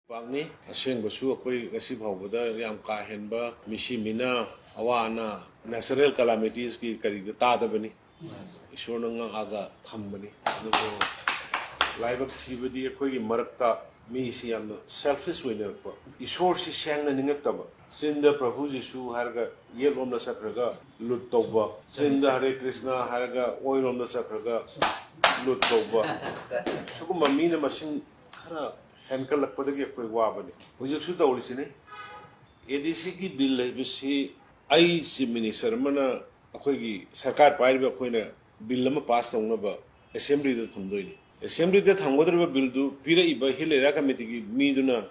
Pangni asengbasu akoi ngasi phawbada yam ka henba misi mina awana natural calamities ki kari ta da bani ishona nga aga thambani ado laibak thibadi akoi gi marakta mi si yam selfish winner pa ishor si sangna ningap taba sinda prabhu jisu harga yelom na sakraga lut tawba sinda hare krishna harga oilom na sakraga lut tawba suguma mina masing khara Henkel lakpadagi akoi wabani. Hujik su tawli sini. ADC ki bill hai bisi ai si minister mana akoi gi sarkar pair bi akoi na bill lama pass tawna ba assembly da thamdoi ni. Assembly da thamgodar ba bill du pira iba hilera committee ki mi du na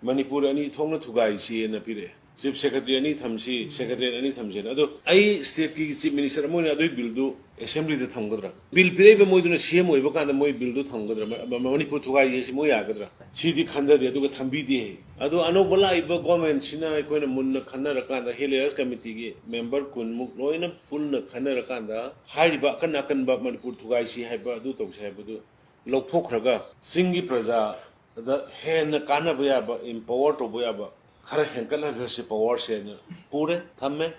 Manipur ani thongna thugai si na pire. Chief secretary ani thamsi secretary ani thamsi na ado ai state ki chief minister mo na ado bill du assembly da thamgodra. Bill pire ba moi du na CM oi ba kan moi bill du thamgodra Manipur thugai si moi agadra. Sidi khanda de adu thambi de adu ano bola iba government sina koi na munna khanna rakanda hilers committee gi member kun muk loina punna khanna rakanda hai ba kan ba Manipur thugai si hai ba adu tawse hai ba du lokphokraga singi praja da hen kana ba ba empower to ba ba khara henkala leadership power se na pure thamme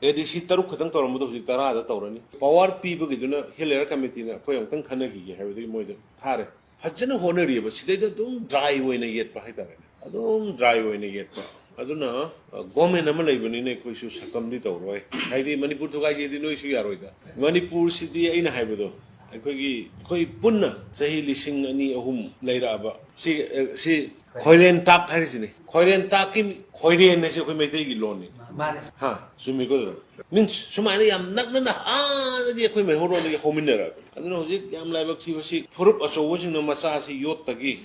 ADC taru khatang tor mudo hujik tara da tawrani power pi ba gi duna hiler committee na koi ang tang khana gi hai ba du moi da thare Hajjana honori ba sidai da dum dry oina yet pa haitare adum dry oina yet pa aduna government ama leibani ne koi su sakam di tawroi haidi Manipur thugai ji di noi su yaroi da Manipur sidi aina haibado koi punna sahi lising ani ahum leira ba si khoiren tak harisini khoiren tak ki khoiren ne se koi meitei gi lon ni ha sumi ko means sumani yam nak na di koi me horo ni hominera aduna hojik yam laibak thi basi furup aso wojing no masa si yot tagi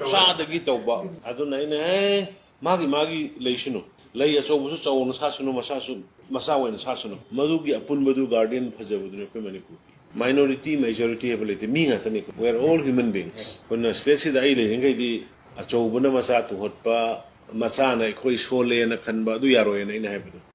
sa dagi tawba aduna ine magi leishino lei aso busu chawon sa suno masa wen sa suno madu gi apun madu guardian phajabu ne koi Manipur minority majority ability mi ngatani we are all human beings when state si dai le ngai di achobuna masa tu hotpa masa na koi sole na khanba du yaro na ina hai